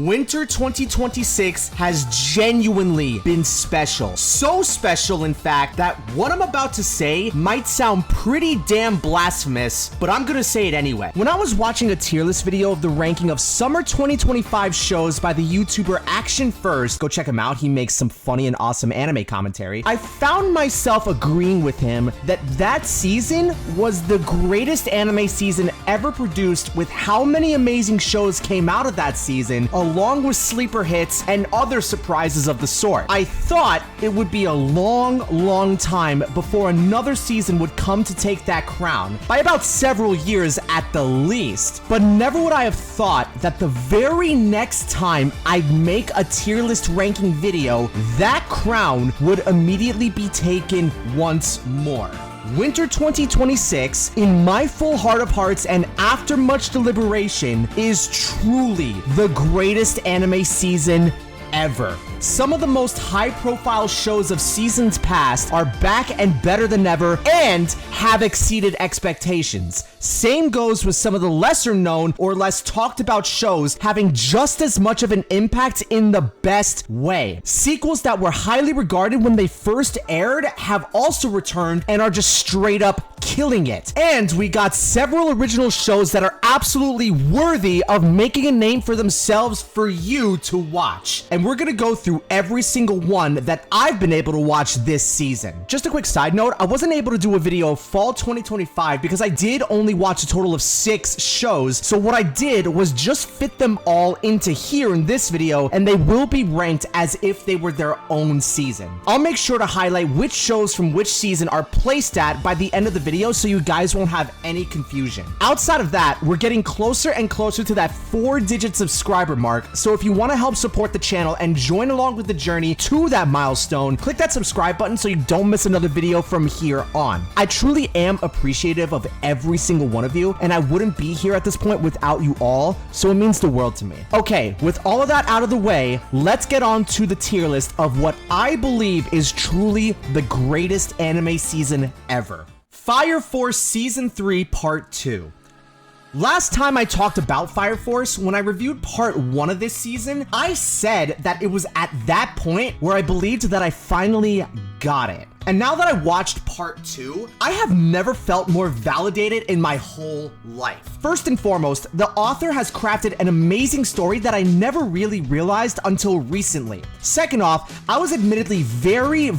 Winter 2026 has genuinely been special. So special, in fact, that what I'm about to say might sound pretty damn blasphemous, but I'm gonna say it anyway. When I was watching a tier list video of the ranking of summer 2025 shows by the YouTuber Action First, go check him out, he makes some funny and awesome anime commentary, I found myself agreeing with him that season was the greatest anime season ever produced, with how many amazing shows came out of that season, along with sleeper hits and other surprises of the sort. I thought it would be a long time before another season would come to take that crown, by about several years at the least. But never would I have thought that the very next time I'd make a tier list ranking video, that crown would immediately be taken once more. Winter 2026, in my full heart of hearts and after much deliberation, is truly the greatest anime season ever. Some of the most high-profile shows of seasons past are back and better than ever and have exceeded expectations. Same goes with some of the lesser-known or less talked-about shows having just as much of an impact in the best way. Sequels that were highly regarded when they first aired have also returned and are just straight-up killing it. And we got several original shows that are absolutely worthy of making a name for themselves for you to watch. And we're gonna go through every single one that I've been able to watch this season. Just a quick side note, I wasn't able to do a video of fall 2025 because I did only watch a total of 6 shows, so what I did was just fit them all into here in this video, and they will be ranked as if they were their own season. I'll make sure to highlight which shows from which season are placed at by the end of the video so you guys won't have any confusion. Outside of that, we're getting closer and closer to that 4-digit subscriber mark, so if you want to help support the channel and join along with the journey to that milestone, click that subscribe button so you don't miss another video from here on. I truly am appreciative of every single one of you, and I wouldn't be here at this point without you all, so it means the world to me. Okay, with all of that out of the way, let's get on to the tier list of what I believe is truly the greatest anime season ever. Fire Force Season 3 Part 2. Last time I talked about Fire Force, when I reviewed part 1 of this season, I said that it was at that point where I believed that I finally got it. And now that I watched part 2, I have never felt more validated in my whole life. First and foremost, the author has crafted an amazing story that I never really realized until recently. Second off, I was admittedly very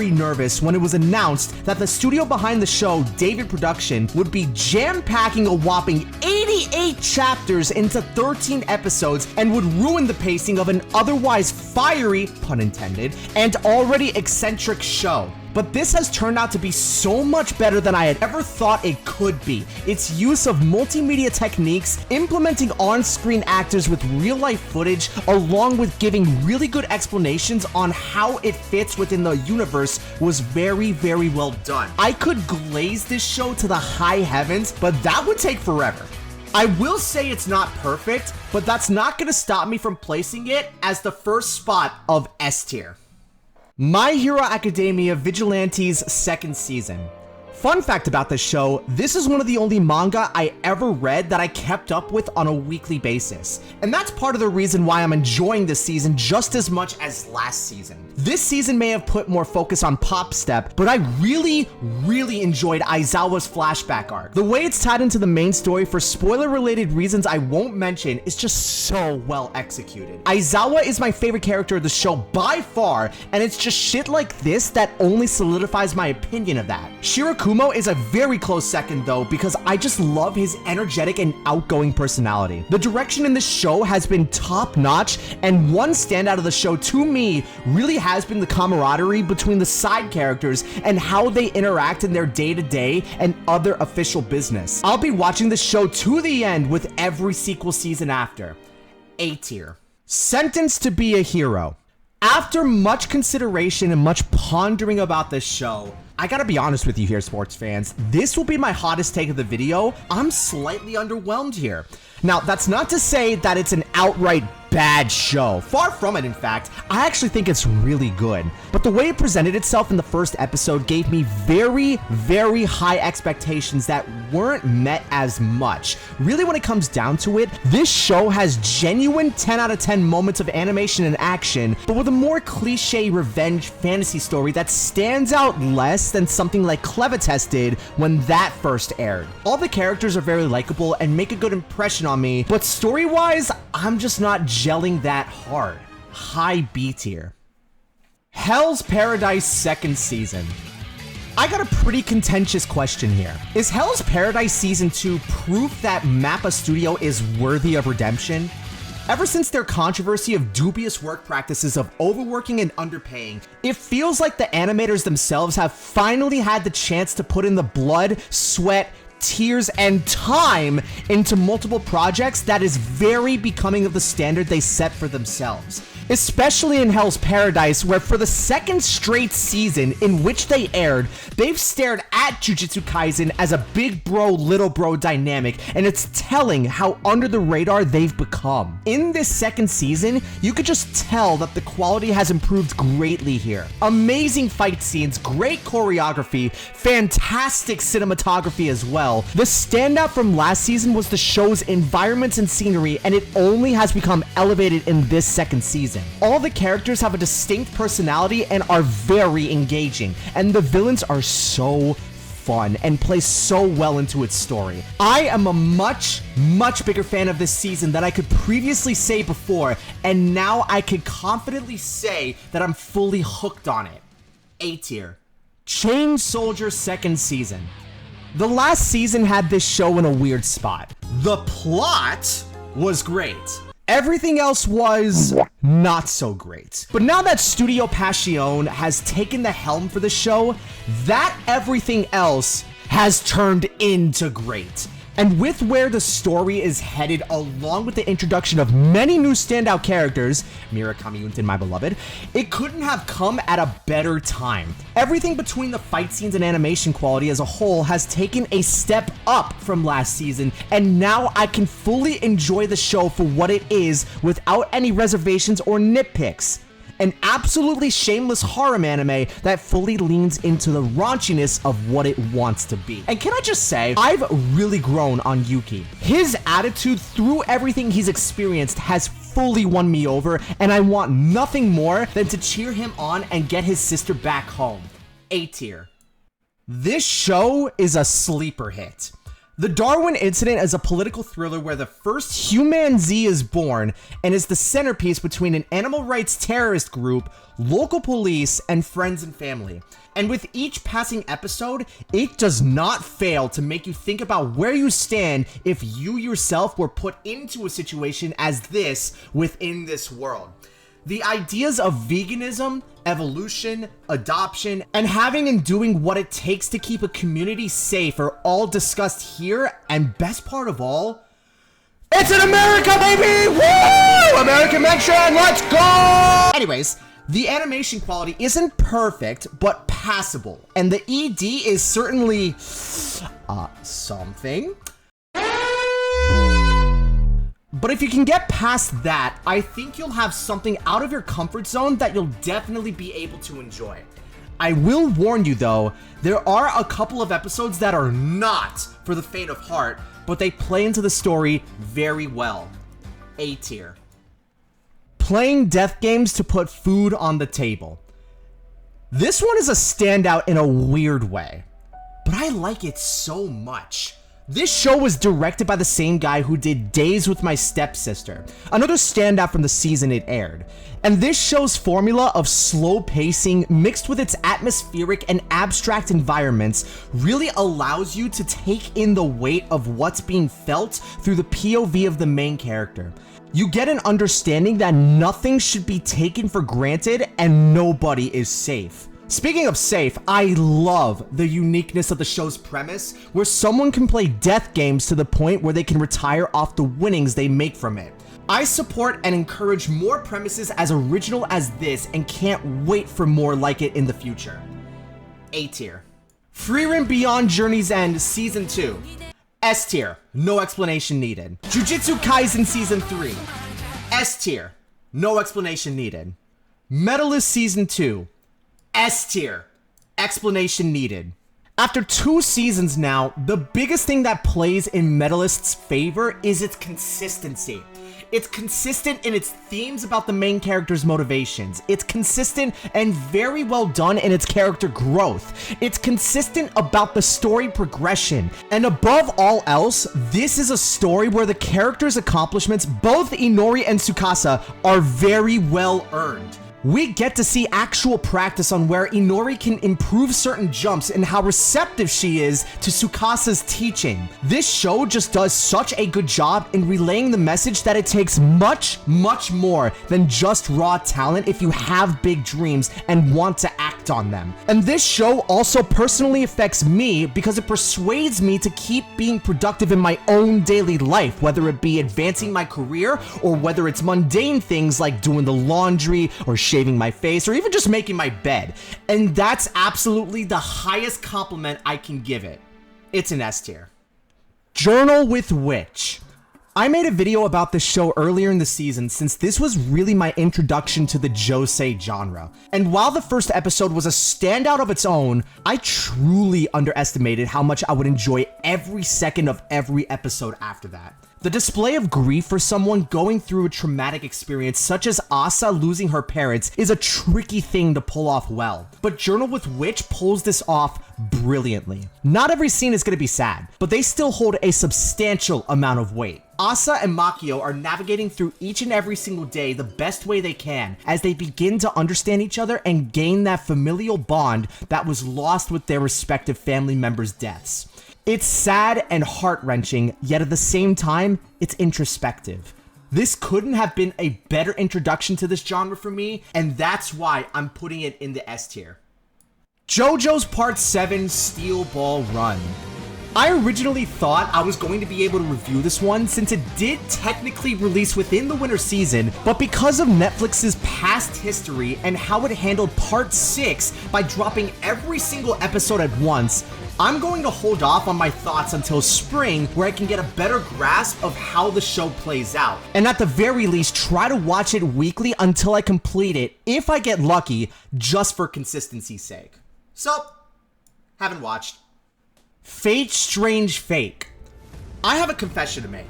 nervous when it was announced that the studio behind the show, David Production, would be jam-packing a whopping 88 chapters into 13 episodes and would ruin the pacing of an otherwise fiery, pun intended, and already eccentric show. But this has turned out to be so much better than I had ever thought it could be. Its use of multimedia techniques, implementing on-screen actors with real-life footage, along with giving really good explanations on how it fits within the universe was very well done. I could glaze this show to the high heavens, but that would take forever. I will say it's not perfect, but that's not gonna stop me from placing it as the first spot of S tier. My Hero Academia Vigilantes' second season. Fun fact about this show, this is one of the only manga I ever read that I kept up with on a weekly basis. And that's part of the reason why I'm enjoying this season just as much as last season. This season may have put more focus on Pop Step, but I really enjoyed Aizawa's flashback arc. The way it's tied into the main story for spoiler-related reasons I won't mention is just so well executed. Aizawa is my favorite character of the show by far, and it's just shit like this that only solidifies my opinion of that. Shirakumo is a very close second though, because I just love his energetic and outgoing personality. The direction in this show has been top notch, and one standout of the show to me really has been the camaraderie between the side characters and how they interact in their day-to-day and other official business. I'll be watching this show to the end with every sequel season after. A tier. Sentenced to be a Hero. After much consideration and much pondering about this show, I gotta be honest with you here, sports fans. This will be my hottest take of the video. I'm slightly underwhelmed here. Now, that's not to say that it's an outright bad show. Far from it, in fact. I actually think it's really good. But the way it presented itself in the first episode gave me very, very high expectations that weren't met as much. Really, when it comes down to it, this show has genuine 10 out of 10 moments of animation and action, but with a more cliche revenge fantasy story that stands out less than something like Clevites did when that first aired. All the characters are very likable and make a good impression on me, but story-wise, I'm just not gelling that hard. High B tier. Hell's Paradise second season. I got a pretty contentious question here. Is Hell's Paradise Season 2 proof that MAPPA Studio is worthy of redemption? Ever since their controversy of dubious work practices of overworking and underpaying, it feels like the animators themselves have finally had the chance to put in the blood, sweat, tears, and time into multiple projects that is very becoming of the standard they set for themselves. Especially in Hell's Paradise, where for the second straight season in which they aired, they've stared at Jujutsu Kaisen as a big bro, little bro dynamic, and it's telling how under the radar they've become. In this second season, you could just tell that the quality has improved greatly here. Amazing fight scenes, great choreography, fantastic cinematography as well. The standout from last season was the show's environments and scenery, and it only has become elevated in this second season. All the characters have a distinct personality and are very engaging, and the villains are so fun and play so well into its story. I am a much bigger fan of this season than I could previously say before, and now I can confidently say that I'm fully hooked on it. A tier. Chain Soldier second season. The last season had this show in a weird spot. The plot was great. Everything else was not so great. But now that Studio Passion has taken the helm for the show, that everything else has turned into great. And with where the story is headed, along with the introduction of many new standout characters, Mirakami Unten, my beloved, it couldn't have come at a better time. Everything between the fight scenes and animation quality as a whole has taken a step up from last season, and now I can fully enjoy the show for what it is without any reservations or nitpicks. An absolutely shameless harem anime that fully leans into the raunchiness of what it wants to be. And can I just say, I've really grown on Yuki. His attitude through everything he's experienced has fully won me over, and I want nothing more than to cheer him on and get his sister back home. A tier. This show is a sleeper hit. The Darwin Incident is a political thriller where the first human Z is born and is the centerpiece between an animal rights terrorist group, local police, and friends and family. And with each passing episode, it does not fail to make you think about where you stand if you yourself were put into a situation as this within this world. The ideas of veganism, evolution, adoption, and having and doing what it takes to keep a community safe are all discussed here, and best part of all, it's in America, baby! Woo! American mention, let's go! Anyways, the animation quality isn't perfect, but passable, and the ED is certainly, something. But if you can get past that, I think you'll have something out of your comfort zone that you'll definitely be able to enjoy. I will warn you though, there are a couple of episodes that are not for the faint of heart, but they play into the story very well. A tier. Playing death games to put food on the table. This one is a standout in a weird way, but I like it so much. This show was directed by the same guy who did Days with My Stepsister, another standout from the season it aired. And this show's formula of slow pacing mixed with its atmospheric and abstract environments really allows you to take in the weight of what's being felt through the POV of the main character. You get an understanding that nothing should be taken for granted and nobody is safe. Speaking of safe, I love the uniqueness of the show's premise, where someone can play death games to the point where they can retire off the winnings they make from it. I support and encourage more premises as original as this and can't wait for more like it in the future. A tier. Frieren Beyond Journey's End Season 2. S tier. No explanation needed. Jujutsu Kaisen Season 3. S tier. No explanation needed. Metalist Season 2. S tier. Explanation needed. After 2 seasons now, the biggest thing that plays in Metalist's favor is its consistency. It's consistent in its themes about the main character's motivations. It's consistent and very well done in its character growth. It's consistent about the story progression. And above all else, this is a story where the character's accomplishments, both Inori and Tsukasa, are very well earned. We get to see actual practice on where Inori can improve certain jumps and how receptive she is to Tsukasa's teaching. This show just does such a good job in relaying the message that it takes much, much more than just raw talent if you have big dreams and want to act on them. And this show also personally affects me because it persuades me to keep being productive in my own daily life, whether it be advancing my career or whether it's mundane things like doing the laundry or shaving my face, or even just making my bed. And that's absolutely the highest compliment I can give it. It's an S tier. Journal with Witch. I made a video about this show earlier in the season since this was really my introduction to the josei genre. And while the first episode was a standout of its own, I truly underestimated how much I would enjoy every second of every episode after that. The display of grief for someone going through a traumatic experience such as Asa losing her parents is a tricky thing to pull off well, but Journal with Witch pulls this off brilliantly. Not every scene is going to be sad, but they still hold a substantial amount of weight. Asa and Makio are navigating through each and every single day the best way they can as they begin to understand each other and gain that familial bond that was lost with their respective family members' deaths. It's sad and heart-wrenching, yet at the same time, it's introspective. This couldn't have been a better introduction to this genre for me, and that's why I'm putting it in the S tier. JoJo's Part 7 Steel Ball Run. I originally thought I was going to be able to review this one since it did technically release within the winter season, but because of Netflix's past history and how it handled Part 6 by dropping every single episode at once, I'm going to hold off on my thoughts until spring where I can get a better grasp of how the show plays out. And at the very least, try to watch it weekly until I complete it, if I get lucky, just for consistency's sake. So, haven't watched. Fate Strange Fake. I have a confession to make.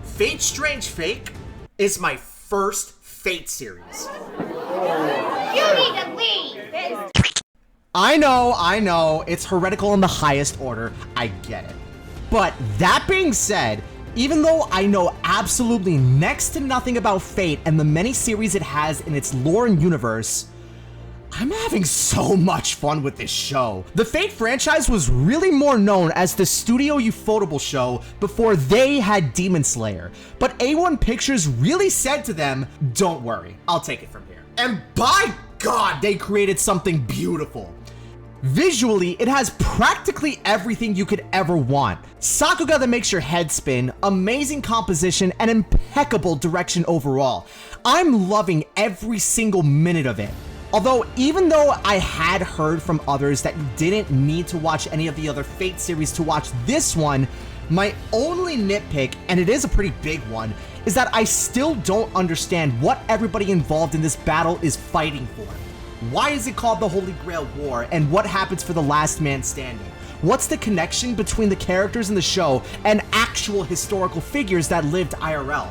Fate Strange Fake is my first Fate series. You need to leave! I know, it's heretical in the highest order, I get it. But that being said, even though I know absolutely next to nothing about Fate and the many series it has in its lore and universe, I'm having so much fun with this show. The Fate franchise was really more known as the Studio Ufotable show before they had Demon Slayer, but A1 Pictures really said to them, don't worry, I'll take it from here. And by God, they created something beautiful. Visually, it has practically everything you could ever want. Sakuga that makes your head spin, amazing composition, and impeccable direction overall. I'm loving every single minute of it. Although, even though I had heard from others that you didn't need to watch any of the other Fate series to watch this one, my only nitpick, and it is a pretty big one, is that I still don't understand what everybody involved in this battle is fighting for. Why is it called the Holy Grail War, and what happens for the last man standing? What's the connection between the characters in the show and actual historical figures that lived IRL?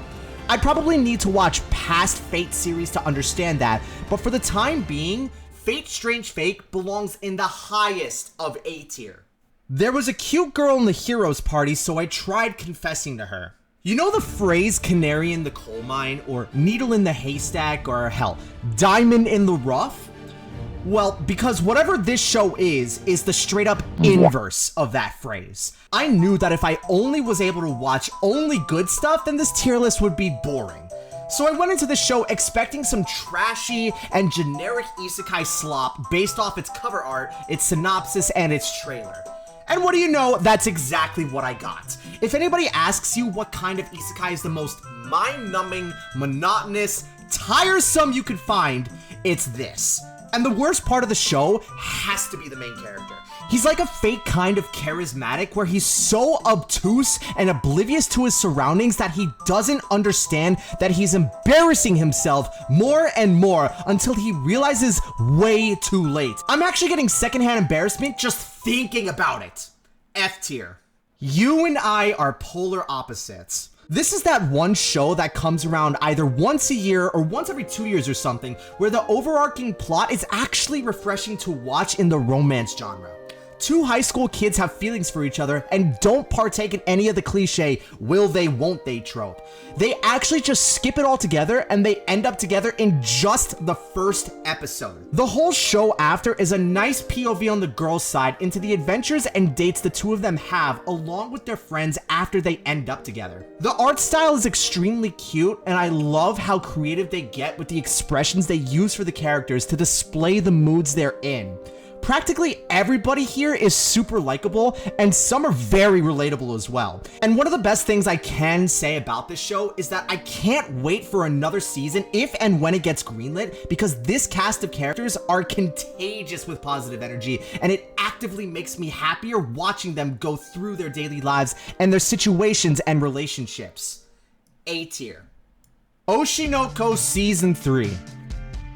I probably need to watch past Fate series to understand that, but for the time being, Fate Strange Fake belongs in the highest of A tier. There was a cute girl in the heroes party, so I tried confessing to her. You know the phrase canary in the coal mine, or needle in the haystack, or hell, diamond in the rough? Well, because whatever this show is the straight up inverse of that phrase. I knew that if I only was able to watch only good stuff, then this tier list would be boring. So I went into the show expecting some trashy and generic isekai slop based off its cover art, its synopsis, and its trailer. And what do you know, that's exactly what I got. If anybody asks you what kind of isekai is the most mind-numbing, monotonous, tiresome you could find, it's this. And the worst part of the show has to be the main character. He's like a fake kind of charismatic where he's so obtuse and oblivious to his surroundings that he doesn't understand that he's embarrassing himself more and more until he realizes way too late. I'm actually getting secondhand embarrassment just thinking about it. F tier. You and I are polar opposites. This is that one show that comes around either once a year or once every 2 years or something, where the overarching plot is actually refreshing to watch in the romance genre. Two high school kids have feelings for each other and don't partake in any of the cliche will they, won't they trope. They actually just skip it all together and they end up together in just the first episode. The whole show after is a nice POV on the girl's side into the adventures and dates the two of them have along with their friends after they end up together. The art style is extremely cute and I love how creative they get with the expressions they use for the characters to display the moods they're in. Practically everybody here is super likable, and some are very relatable as well. And one of the best things I can say about this show is that I can't wait for another season if and when it gets greenlit, because this cast of characters are contagious with positive energy, and it actively makes me happier watching them go through their daily lives and their situations and relationships. A tier. Oshinoko Season 3.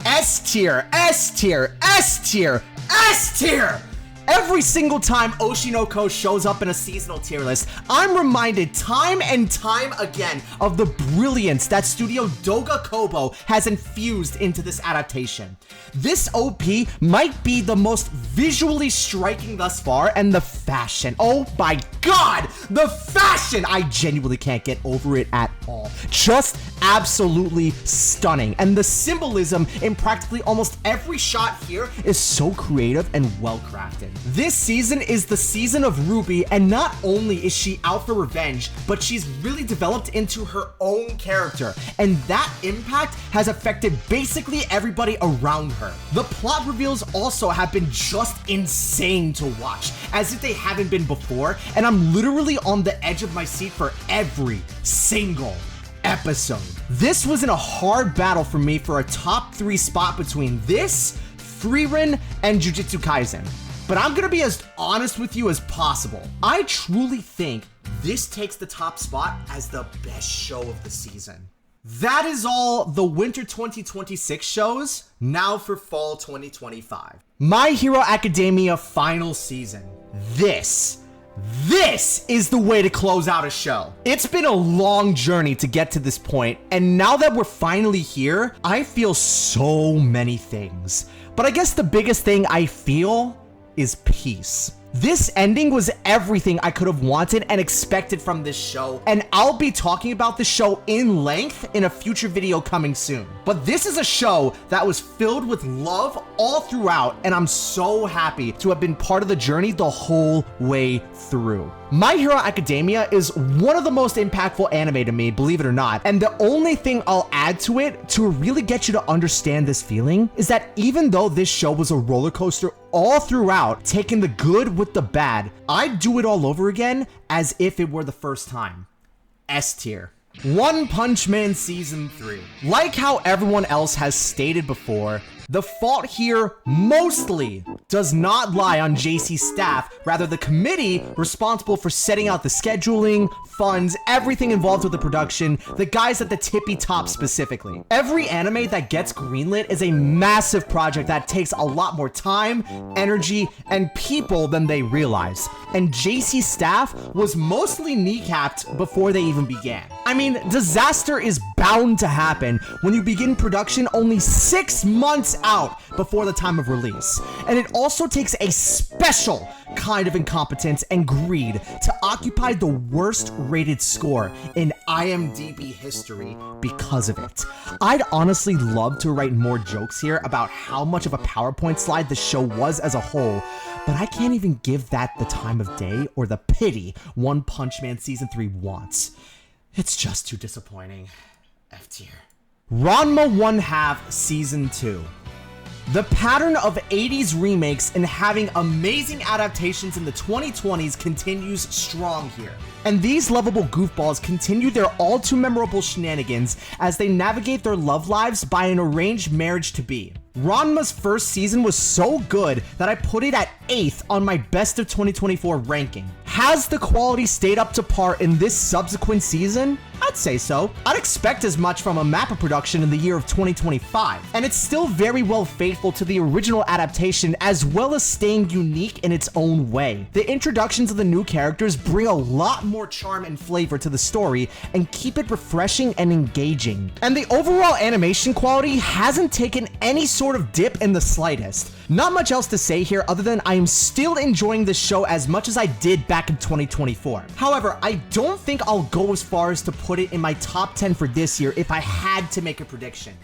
S tier, S tier, S tier, S tier! Every single time Oshinoko shows up in a seasonal tier list, I'm reminded time and time again of the brilliance that Studio Doga Kobo has infused into this adaptation. This OP might be the most visually striking thus far, and the fashion, oh my god, the fashion! I genuinely can't get over it at all. Just absolutely stunning, and the symbolism in practically almost every shot here is so creative and well crafted. This season is the season of Ruby, and not only is she out for revenge, but she's really developed into her own character, and that impact has affected basically everybody around her. The plot reveals also have been just insane to watch, as if they haven't been before, and I'm literally on the edge of my seat for every single episode. This was in a hard battle for me for a top 3 spot between this, Frieren, and Jujutsu Kaisen. But I'm gonna be as honest with you as possible. I truly think this takes the top spot as the best show of the season. That is all the winter 2026 shows. Now for fall 2025. My Hero Academia final season. This is the way to close out a show. It's been a long journey to get to this point, and now that we're finally here, I feel so many things. But I guess the biggest thing I feel is peace. This ending was everything I could have wanted and expected from this show, and I'll be talking about this show in length in a future video coming soon. But this is a show that was filled with love all throughout, and I'm so happy to have been part of the journey the whole way through. My Hero Academia is one of the most impactful anime to me, believe it or not, and the only thing I'll add to it to really get you to understand this feeling is that even though this show was a roller coaster all throughout, taking the good with the bad, I'd do it all over again as if it were the first time. S tier. One Punch Man Season 3. Like how everyone else has stated before, the fault here mostly does not lie on JC's staff, rather the committee responsible for setting out the scheduling, funds, everything involved with the production, the guys at the tippy top specifically. Every anime that gets greenlit is a massive project that takes a lot more time, energy, and people than they realize. And JC's staff was mostly kneecapped before they even began. I mean, disaster is bound to happen when you begin production only 6 months out before the time of release. And it also takes a special kind of incompetence and greed to occupy the worst rated score in IMDb history because of it. I'd honestly love to write more jokes here about how much of a PowerPoint slide the show was as a whole, but I can't even give that the time of day or the pity One Punch Man Season 3 wants. It's just too disappointing. F tier. Ranma 1/2 Season 2. The pattern of 80s remakes and having amazing adaptations in the 2020s continues strong here. And these lovable goofballs continue their all too memorable shenanigans as they navigate their love lives by an arranged marriage to be. Ranma's first season was so good that I put it at 8th on my best of 2024 ranking. Has the quality stayed up to par in this subsequent season? I'd say so. I'd expect as much from a MAPPA production in the year of 2025, and it's still very well faithful to the original adaptation as well as staying unique in its own way. The introductions of the new characters bring a lot more charm and flavor to the story and keep it refreshing and engaging. And the overall animation quality hasn't taken any sort of dip in the slightest. Not much else to say here other than I am still enjoying this show as much as I did back in 2024. However, I don't think I'll go as far as to put it in my top 10 for this year if I had to make a prediction.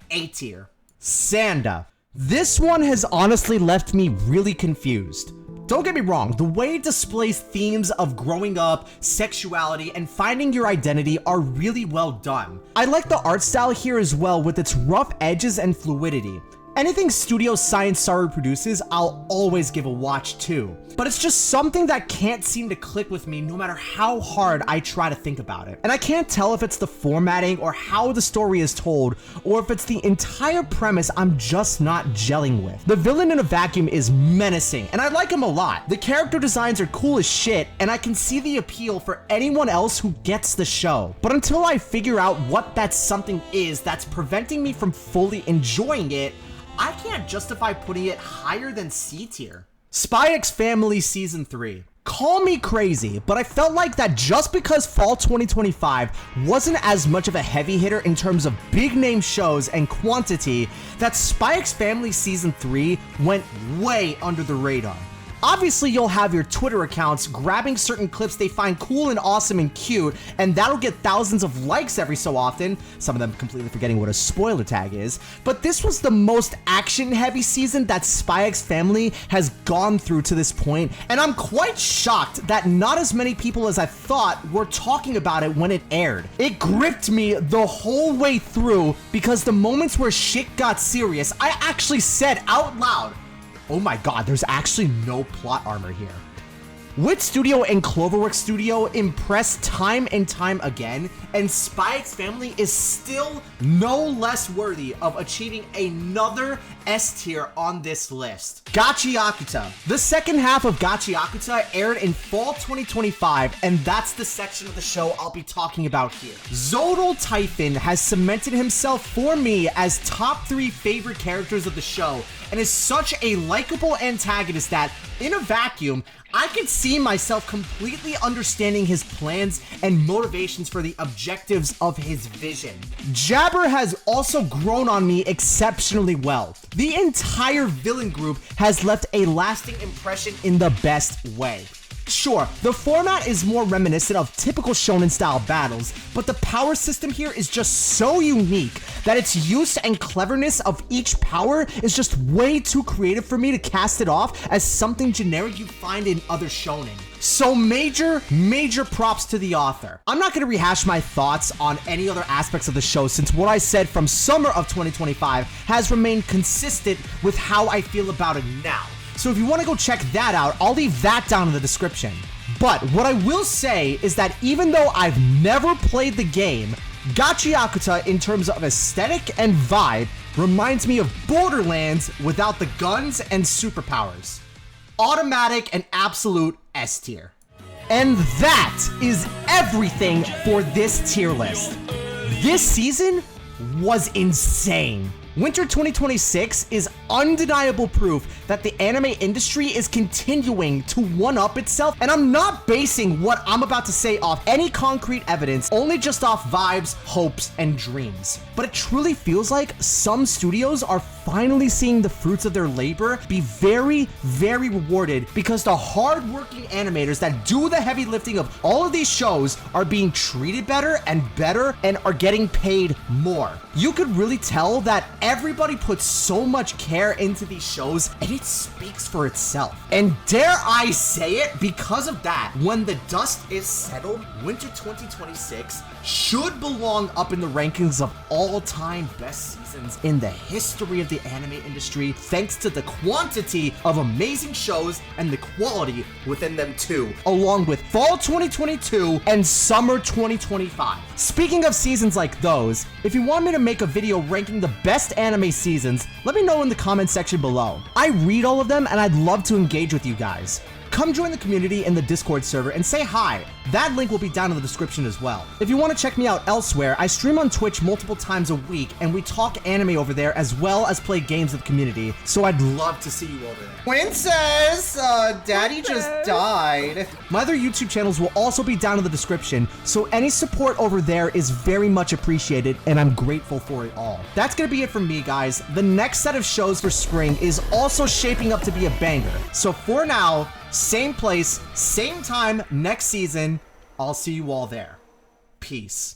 A tier. Sanda. This one has honestly left me really confused. Don't get me wrong, the way it displays themes of growing up, sexuality, and finding your identity are really well done. I like the art style here as well with its rough edges and fluidity. Anything Studio Science Saru produces, I'll always give a watch to. But it's just something that can't seem to click with me no matter how hard I try to think about it. And I can't tell if it's the formatting or how the story is told, or if it's the entire premise I'm just not gelling with. The villain in a vacuum is menacing, and I like him a lot. The character designs are cool as shit, and I can see the appeal for anyone else who gets the show. But until I figure out what that something is that's preventing me from fully enjoying it, I can't justify putting it higher than C tier. Spy X Family Season 3. Call me crazy, but I felt like that just because fall 2025 wasn't as much of a heavy hitter in terms of big name shows and quantity, that Spy X Family Season 3 went way under the radar. Obviously, you'll have your Twitter accounts grabbing certain clips they find cool and awesome and cute, and that'll get thousands of likes every so often, some of them completely forgetting what a spoiler tag is, but this was the most action-heavy season that Spy X Family has gone through to this point, and I'm quite shocked that not as many people as I thought were talking about it when it aired. It gripped me the whole way through because the moments where shit got serious, I actually said out loud, oh my god, there's actually no plot armor here. Wit Studio and Cloverworks Studio impressed time and time again, and Spy X Family is still no less worthy of achieving another S tier on this list. Gachiakuta. The second half of Gachiakuta aired in fall 2025, and that's the section of the show I'll be talking about here. Zodal Typhon has cemented himself for me as top 3 favorite characters of the show, and is such a likable antagonist that, in a vacuum, I could see myself completely understanding his plans and motivations for the objectives of his vision. Jabber has also grown on me exceptionally well. The entire villain group has left a lasting impression in the best way. Sure, the format is more reminiscent of typical shonen style battles, but the power system here is just so unique that its use and cleverness of each power is just way too creative for me to cast it off as something generic you find in other shonen. So major props to the author. I'm not going to rehash my thoughts on any other aspects of the show since what I said from summer of 2025 has remained consistent with how I feel about it now. So if you want to go check that out, I'll leave that down in the description. But what I will say is that even though I've never played the game, Gachiakuta in terms of aesthetic and vibe reminds me of Borderlands without the guns and superpowers. Automatic and absolute S tier. And that is everything for this tier list. This season was insane. Winter 2026 is undeniable proof that the anime industry is continuing to one-up itself, and I'm not basing what I'm about to say off any concrete evidence, only just off vibes, hopes, and dreams. But it truly feels like some studios are finally seeing the fruits of their labor be very rewarded because the hard-working animators that do the heavy lifting of all of these shows are being treated better and are getting paid more. You could really tell that everybody puts so much care into these shows, and it speaks for itself. And dare I say it, because of that, when the dust is settled, winter 2026 should belong up in the rankings of all-time best seasons in the history of the anime industry, thanks to the quantity of amazing shows and the quality within them too, along with Fall 2022 and Summer 2025. Speaking of seasons like those, if you want me to make a video ranking the best anime seasons, let me know in the comment section below. I read all of them and I'd love to engage with you guys. Come join the community in the Discord server and say hi. That link will be down in the description as well. If you want to check me out elsewhere, I stream on Twitch multiple times a week and we talk anime over there as well as play games with the community, so I'd love to see you over there. Princess! Daddy just died. My other YouTube channels will also be down in the description, so any support over there is very much appreciated and I'm grateful for it all. That's gonna be it from me, guys. The next set of shows for spring is also shaping up to be a banger. So for now, same place, same time next season. I'll see you all there. Peace.